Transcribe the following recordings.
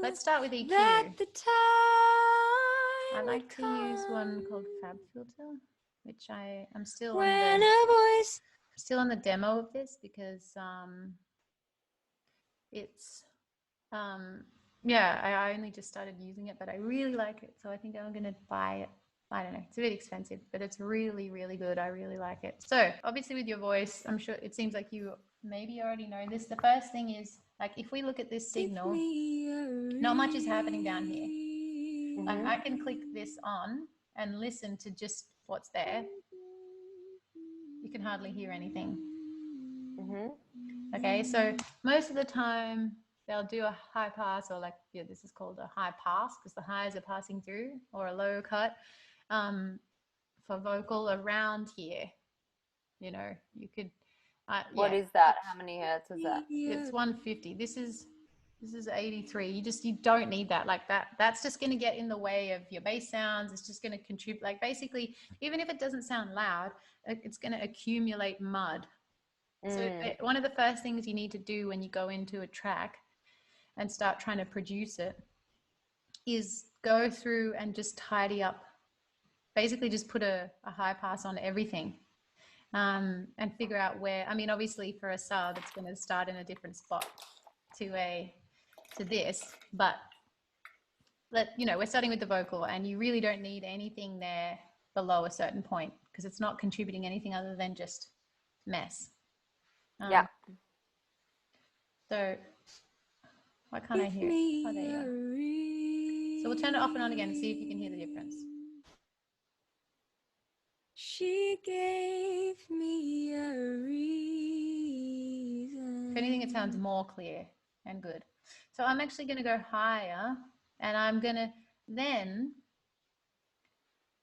let's start with EQ. That the time I like to use one called Fabfilter, which I'm still on when a voice. Still on the demo of this because it's yeah, I only just started using it, but I really like it, so I think I'm gonna buy it. I don't know, it's a bit expensive, but it's really, really good. I really like it. So obviously with your voice, I'm sure it seems like you maybe already know this. The first thing is, like, if we look at this signal, not much is happening down here. Like, I can click this on and listen to just what's there. You can hardly hear anything. Okay, so most of the time they'll do a high pass, or like, yeah, this is called a high pass because the highs are passing through, or a low cut for vocal around here. You know, you could. What is that? How many hertz is that? It's 150. This is 83. You don't need that. Like that's just going to get in the way of your bass sounds. It's just going to contribute. Like, basically, even if it doesn't sound loud, it's going to accumulate mud. So one of the first things you need to do when you go into a track and start trying to produce it is go through and just tidy up. Basically, just put a high pass on everything, and figure out where. I mean, obviously for a sub, it's going to start in a different spot to this, but we're starting with the vocal, and you really don't need anything there below a certain point because it's not contributing anything other than just mess. Yeah. So why can't I hear it? Oh, there you go. So we'll turn it off and on again and see if you can hear the difference. She gave me a reason. If anything, it sounds more clear and good. So I'm actually going to go higher, and I'm going to then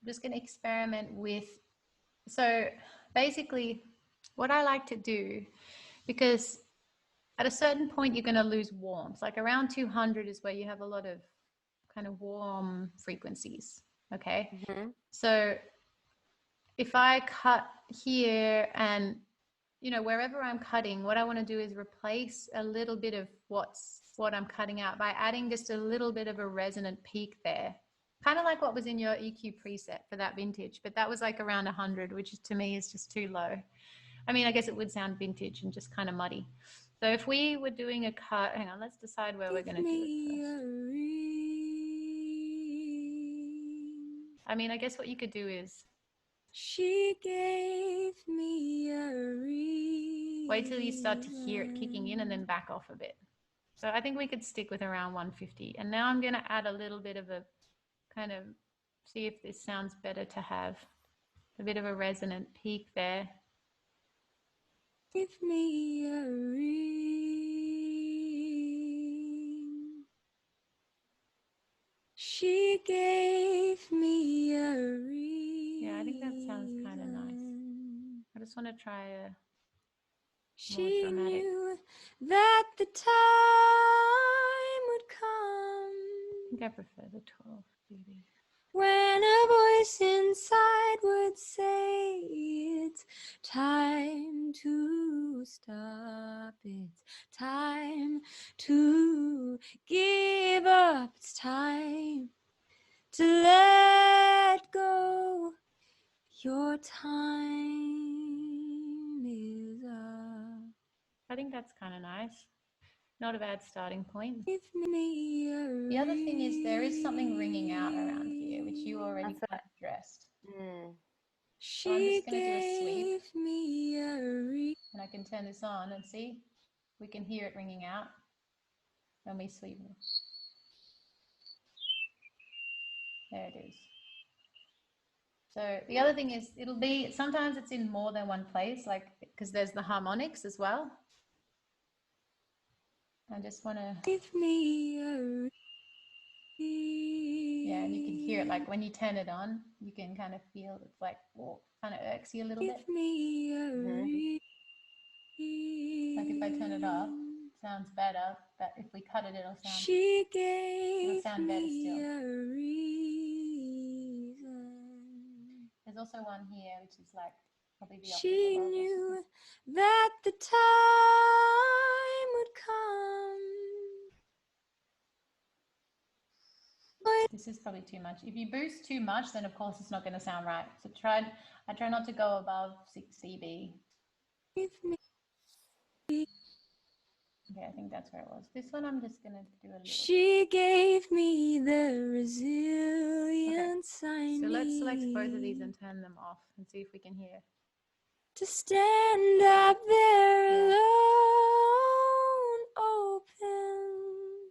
just going to experiment with. So basically, what I like to do, because at a certain point you're going to lose warmth. Like around 200 is where you have a lot of kind of warm frequencies. Okay. So if I cut here and, wherever I'm cutting, what I want to do is replace a little bit of what I'm cutting out by adding just a little bit of a resonant peak there. Kind of like what was in your EQ preset for that vintage, but that was like around 100, which to me is just too low. I mean, I guess it would sound vintage and just kind of muddy. So if we were doing a cut, hang on, let's decide where we're going to do it first. I mean, I guess what you could do is she gave me a reason. Wait till you start to hear it kicking in and then back off a bit. So I think we could stick with around 150. And now I'm going to add a little bit of a kind of, see if this sounds better to have a bit of a resonant peak there. Give me a ring. She gave me a ring. Yeah, I think that sounds kind of nice. I just want to try a She more dramatic. knew that the time would come. I think I prefer the 12 dB. When a voice inside would say it's time to stop, it's time to give up, it's time to let go, your time is up. I think that's kind of nice. Not a bad starting point. Give me a The other thing is there is something ringing out around here, which you already kind of addressed. So I'm just going to do a sweep. And I can turn this on and see. We can hear it ringing out when we sweep it. There it is. So the other thing is it'll be, sometimes it's in more than one place, like, because there's the harmonics as well. I just want to. Give me a Yeah, and you can hear it, like when you turn it on, you can kind of feel it's like, oh, kind of irks you a little bit. Like if I turn it off, it sounds better, but if we cut it, it'll sound better still. There's also one here, which is like probably the opposite. She knew that the time would come This is probably too much. If you boost too much, then of course it's not going to sound right. So I try not to go above 6 dB. Okay, I think that's where it was. This one I'm just going to do a little She gave me the resilience I need. So let's select both of these and turn them off and see if we can hear. To stand up there alone, open,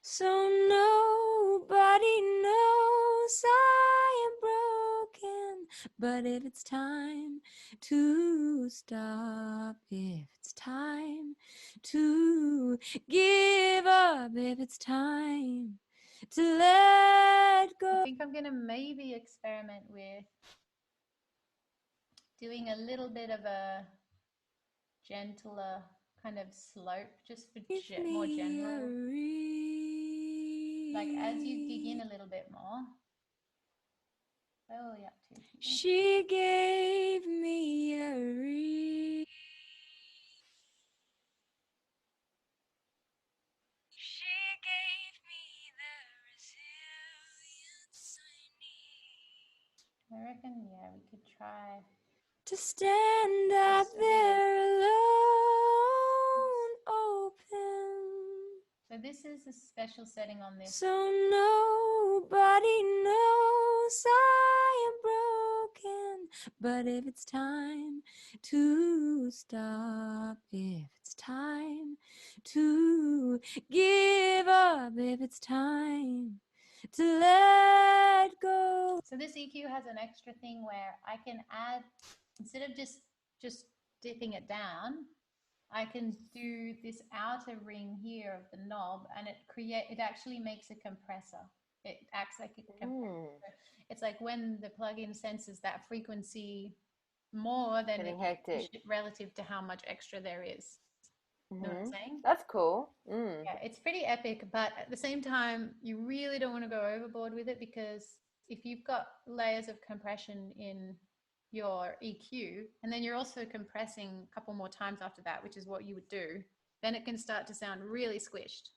so nobody knows I am broken. But if it's time to stop, if it's time to give up, if it's time to let go. I think I'm going to maybe experiment with doing a little bit of a gentler kind of slope, just for more general. Like as you dig in a little bit more. Oh, yeah, too. She gave me a reason. She gave me the resilience I need. I reckon, yeah, we could try To stand up there alone, open. So this is a special setting on this. So nobody knows I am broken. But if it's time to stop, if it's time to give up, if it's time to let go. So this EQ has an extra thing where I can add, instead of just dipping it down, I can do this outer ring here of the knob, and it actually makes a compressor. It acts like a compressor. It's like when the plugin senses that frequency more than relative to how much extra there is. You know what I'm saying? That's cool. Yeah, it's pretty epic, but at the same time, you really don't want to go overboard with it, because if you've got layers of compression in your EQ, and then you're also compressing a couple more times after that, which is what you would do, then it can start to sound really squished,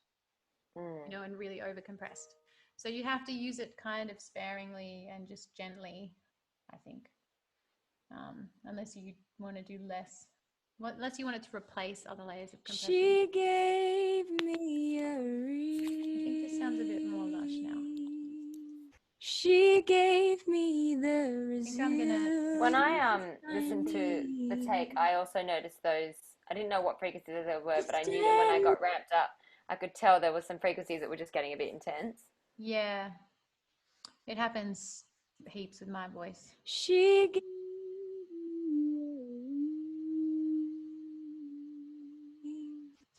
you know, and really over compressed. So you have to use it kind of sparingly and just gently, I think, unless you want to do less. Unless you want it to replace other layers of compression. She gave me a I think this sounds a bit more lush now. She gave me the resilience. When I listened to the take, I also noticed those. I didn't know what frequencies there were, but I knew that when I got ramped up, I could tell there was some frequencies that were just getting a bit intense. Yeah, it happens heaps with my voice. She gave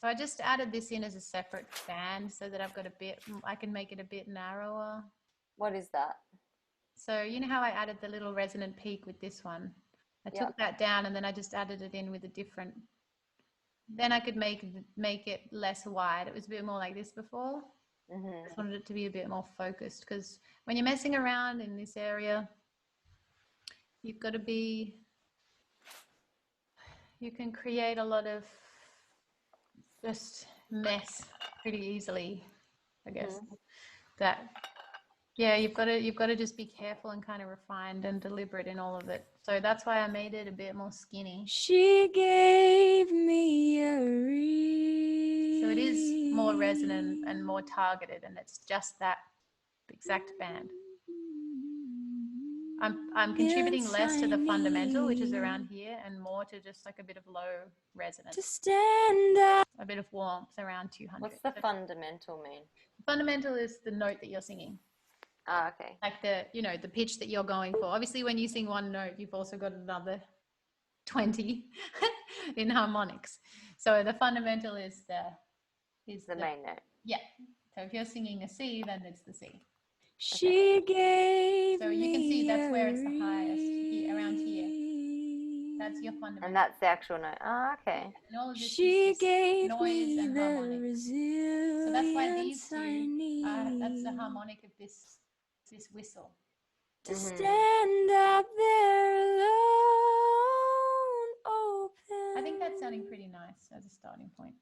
So I just added this in as a separate band so that I've got I can make it a bit narrower. What is that? So you know how I added the little resonant peak with this one? I took that down and then I just added it in with a different, then I could make it less wide. It was a bit more like this before. I just wanted it to be a bit more focused, because when you're messing around in this area, you've got to be, you can create a lot of just mess pretty easily, I guess. You've got to just be careful and kind of refined and deliberate in all of it. So that's why I made it a bit more skinny. She gave me a reason. So it is more resonant and more targeted, and it's just that exact band. I'm contributing less to the fundamental, which is around here, and more to just like a bit of low resonance. To stand up. A bit of warmth around 200. What's the fundamental mean? Fundamental is the note that you're singing. Ah, okay. Like the pitch that you're going for. Obviously, when you sing one note, you've also got another 20 in harmonics. So the fundamental is the main note. Yeah. So if you're singing a C, then it's the C. She gave me. So you can see that's where it's the highest, around here. That's your fundamental. And that's the actual note. Ah, okay. And all of this She is gave noise me and the harmonic. resilience. So that's why these two that's the harmonic of this whistle. To stand up there alone, open. I think that's sounding pretty nice as a starting point.